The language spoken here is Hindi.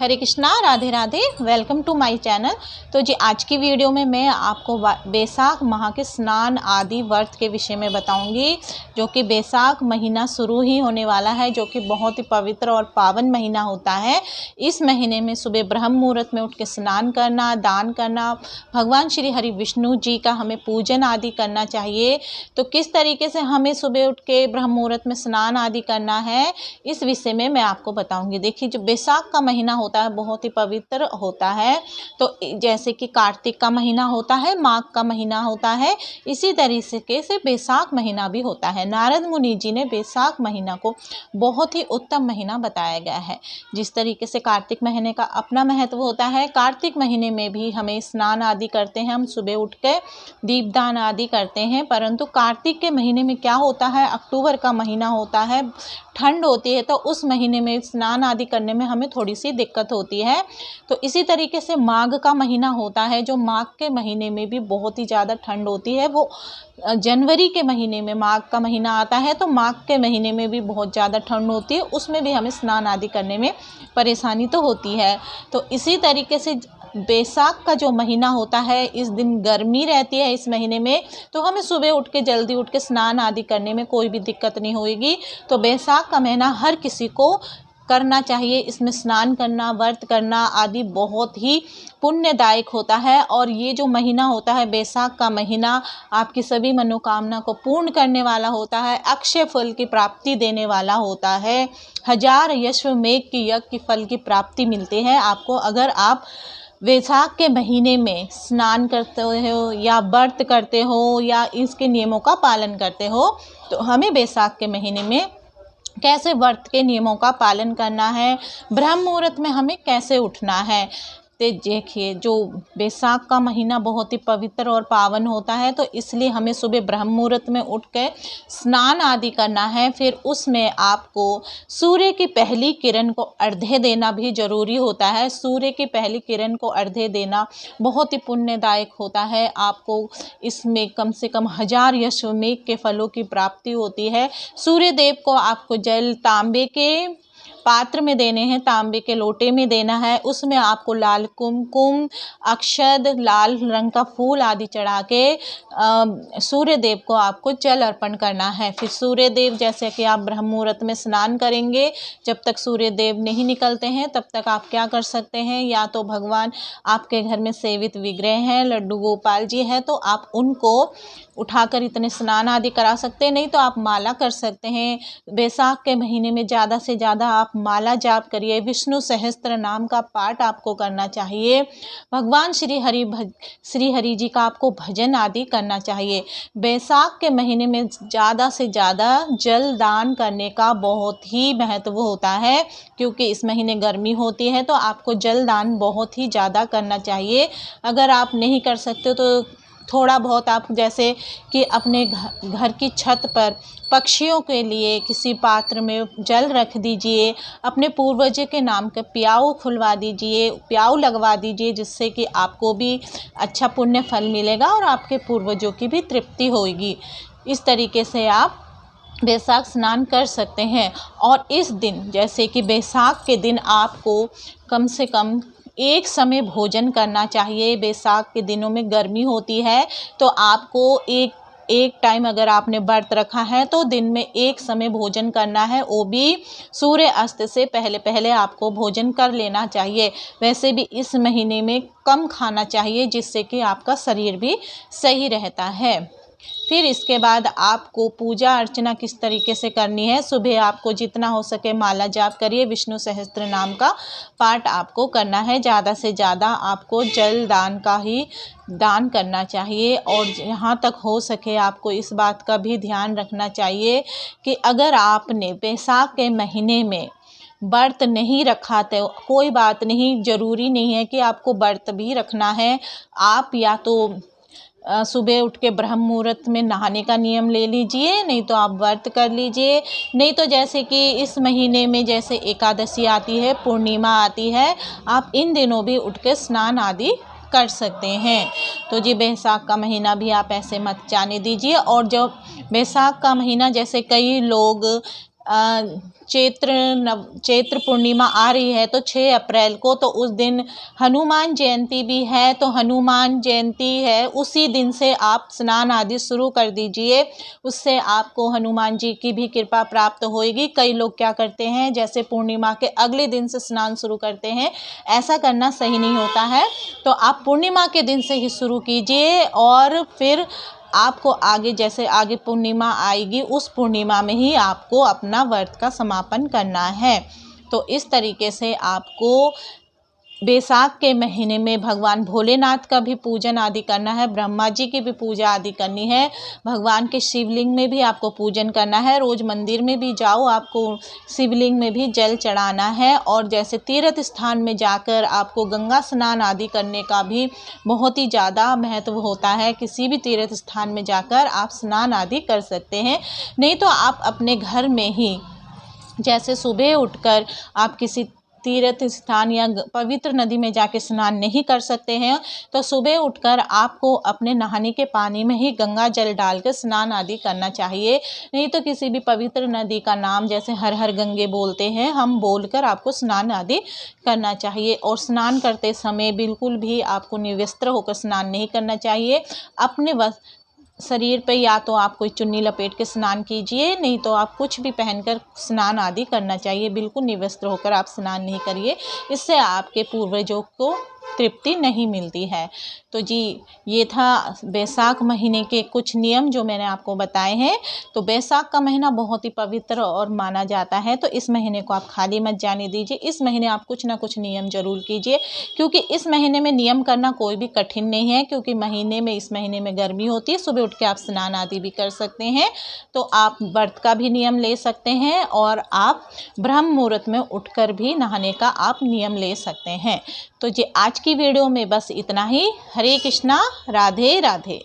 Hare Krishna, Radhe Radhe. Welcome to my channel. तो जी आज की वीडियो में मैं आपको बैसाख माह के स्नान आदि व्रत के विषय में बताऊंगी, जो कि बैसाख महीना शुरू ही होने वाला है, जो कि बहुत ही पवित्र और पावन महीना होता है। इस महीने में सुबह ब्रह्म मुहूर्त में उठ के स्नान करना, दान करना, भगवान श्री हरि विष्णु जी का हमें पूजन आदि करना चाहिए। तो किस तरीके से हमें सुबह उठ के ब्रह्म मुहूर्त में स्नान आदि करना है, इस विषय में मैं आपको बताऊंगी। देखिए, जो बैसाख का महीना होता है बहुत ही पवित्र होता है। तो जैसे कि कार्तिक का महीना होता है, माघ का महीना होता है, इसी तरीके से बैसाख महीना भी होता है। नारद मुनि जी ने बैसाख महीना को बहुत ही उत्तम महीना बताया गया है। जिस तरीके से कार्तिक महीने का अपना महत्व होता है, कार्तिक महीने में भी हमें स्नान आदि करते हैं, हम सुबह उठ के दीपदान आदि करते हैं। परंतु कार्तिक के महीने में क्या होता है, अक्टूबर का महीना होता है, ठंड होती है, तो उस महीने में स्नान आदि करने में हमें थोड़ी सी दिक्कत होती है। तो इसी तरीके से माघ का महीना होता है, जो माघ के महीने में भी बहुत ही ज़्यादा ठंड होती है। वो जनवरी के महीने में माघ का महीना आता है, तो माघ के महीने में भी बहुत ज़्यादा ठंड होती है, उसमें भी हमें स्नान आदि करने में परेशानी तो होती है। तो इसी तरीके से बैसाख का जो महीना होता है, इस दिन गर्मी रहती है इस महीने में, तो हमें सुबह उठ के जल्दी उठ के स्नान आदि करने में कोई भी दिक्कत नहीं होगी। तो बैसाख का महीना हर किसी को करना चाहिए। इसमें स्नान करना, व्रत करना आदि बहुत ही पुण्यदायक होता है। और ये जो महीना होता है बैसाख का महीना, आपकी सभी मनोकामना को पूर्ण करने वाला होता है, अक्षय फल की प्राप्ति देने वाला होता है। हजार अश्वमेघ की यज्ञ की फल की प्राप्ति मिलती है आपको, अगर आप बैसाख के महीने में स्नान करते हो या व्रत करते हो या इसके नियमों का पालन करते हो। तो हमें बैसाख के महीने में कैसे व्रत के नियमों का पालन करना है, ब्रह्म मुहूर्त में हमें कैसे उठना है। तो देखिए, जो बैसाख का महीना बहुत ही पवित्र और पावन होता है, तो इसलिए हमें सुबह ब्रह्म मुहूर्त में उठ के स्नान आदि करना है। फिर उसमें आपको सूर्य की पहली किरण को अर्घ्य देना भी जरूरी होता है। सूर्य की पहली किरण को अर्घ्य देना बहुत ही पुण्यदायक होता है। आपको इसमें कम से कम हजार अश्वमेघ के फलों की प्राप्ति होती है। सूर्य देव को आपको जल तांबे के पात्र में देने हैं, तांबे के लोटे में देना है। उसमें आपको लाल कुमकुम, अक्षत, लाल रंग का फूल आदि चढ़ा के सूर्य देव को आपको जल अर्पण करना है। फिर सूर्य देव, जैसे कि आप ब्रह्म मुहूर्त में स्नान करेंगे, जब तक सूर्य देव नहीं निकलते हैं तब तक आप क्या कर सकते हैं, या तो भगवान आपके घर में सेवित विग्रह हैं, लड्डू गोपाल जी हैं, तो आप उनको उठाकर इतने स्नान आदि करा सकते हैं। नहीं तो आप माला कर सकते हैं। बैसाख के महीने में ज़्यादा से ज़्यादा आप माला जाप करिए। विष्णु सहस्त्र नाम का पाठ आपको करना चाहिए। भगवान श्री हरि जी का आपको भजन आदि करना चाहिए। बैसाख के महीने में ज़्यादा से ज़्यादा जल दान करने का बहुत ही महत्व होता है, क्योंकि इस महीने गर्मी होती है, तो आपको जल दान बहुत ही ज़्यादा करना चाहिए। अगर आप नहीं कर सकते तो थोड़ा बहुत आप, जैसे कि अपने घर की छत पर पक्षियों के लिए किसी पात्र में जल रख दीजिए। अपने पूर्वजों के नाम का प्याऊ खुलवा दीजिए, प्याऊ लगवा दीजिए, जिससे कि आपको भी अच्छा पुण्य फल मिलेगा और आपके पूर्वजों की भी तृप्ति होगी। इस तरीके से आप बैसाख स्नान कर सकते हैं। और इस दिन, जैसे कि बैसाख के दिन आपको कम से कम एक समय भोजन करना चाहिए। बैसाख के दिनों में गर्मी होती है, तो आपको एक टाइम, अगर आपने व्रत रखा है तो दिन में एक समय भोजन करना है, वो भी सूर्य अस्त से पहले पहले आपको भोजन कर लेना चाहिए। वैसे भी इस महीने में कम खाना चाहिए, जिससे कि आपका शरीर भी सही रहता है। फिर इसके बाद आपको पूजा अर्चना किस तरीके से करनी है, सुबह आपको जितना हो सके माला जाप करिए, विष्णु सहस्त्र नाम का पाठ आपको करना है। ज़्यादा से ज़्यादा आपको जल दान का ही दान करना चाहिए। और जहाँ तक हो सके आपको इस बात का भी ध्यान रखना चाहिए कि अगर आपने बैसाख के महीने में व्रत नहीं रखा तो कोई बात नहीं, ज़रूरी नहीं है कि आपको व्रत भी रखना है। आप या तो सुबह उठ के ब्रह्म मुहूर्त में नहाने का नियम ले लीजिए, नहीं तो आप व्रत कर लीजिए। नहीं तो जैसे कि इस महीने में जैसे एकादशी आती है, पूर्णिमा आती है, आप इन दिनों भी उठ के स्नान आदि कर सकते हैं। तो जी बैसाख का महीना भी आप ऐसे मत जाने दीजिए। और जब बैसाख का महीना, जैसे कई लोग चैत्र पूर्णिमा आ रही है तो 6 अप्रैल को, तो उस दिन हनुमान जयंती भी है। तो हनुमान जयंती है, उसी दिन से आप स्नान आदि शुरू कर दीजिए, उससे आपको हनुमान जी की भी कृपा प्राप्त होएगी। कई लोग क्या करते हैं, जैसे पूर्णिमा के अगले दिन से स्नान शुरू करते हैं, ऐसा करना सही नहीं होता है। तो आप पूर्णिमा के दिन से ही शुरू कीजिए और फिर आपको आगे जैसे आगे पूर्णिमा आएगी, उस पूर्णिमा में ही आपको अपना व्रत का समापन करना है। तो इस तरीके से आपको बैसाख के महीने में भगवान भोलेनाथ का भी पूजन आदि करना है, ब्रह्मा जी की भी पूजा आदि करनी है, भगवान के शिवलिंग में भी आपको पूजन करना है। रोज़ मंदिर में भी जाओ, आपको शिवलिंग में भी जल चढ़ाना है। और जैसे तीर्थ स्थान में जाकर आपको गंगा स्नान आदि करने का भी बहुत ही ज़्यादा महत्व होता है। किसी भी तीर्थ स्थान में जाकर आप स्नान आदि कर सकते हैं। नहीं तो आप अपने घर में ही जैसे सुबह उठकर आप किसी तीर्थ स्थान या पवित्र नदी में जाके स्नान नहीं कर सकते हैं, तो सुबह उठकर आपको अपने नहाने के पानी में ही गंगा जल डालकर स्नान आदि करना चाहिए। नहीं तो किसी भी पवित्र नदी का नाम जैसे हर हर गंगे बोलते हैं, हम बोलकर आपको स्नान आदि करना चाहिए। और स्नान करते समय बिल्कुल भी आपको निर्वस्त्र होकर स्नान नहीं करना चाहिए। अपने शरीर पे या तो आप कोई चुन्नी लपेट के स्नान कीजिए, नहीं तो आप कुछ भी पहनकर स्नान आदि करना चाहिए। बिल्कुल निर्वस्त्र होकर आप स्नान नहीं करिए, इससे आपके पूर्वजों को तृप्ति नहीं मिलती है। तो जी, ये था बैसाख महीने के कुछ नियम जो मैंने आपको बताए हैं। तो बैसाख का महीना बहुत ही पवित्र और माना जाता है, तो इस महीने को आप खाली मत जाने दीजिए। इस महीने आप कुछ ना कुछ नियम जरूर कीजिए, क्योंकि इस महीने में नियम करना कोई भी कठिन नहीं है। क्योंकि इस महीने में गर्मी होती है, सुबह उठ के आप स्नान आदि भी कर सकते हैं। तो आप व्रत का भी नियम ले सकते हैं और आप ब्रह्म मुहूर्त में उठकर भी नहाने का आप नियम ले सकते हैं। तो जी, आज की वीडियो में बस इतना ही। हरे कृष्णा, राधे राधे।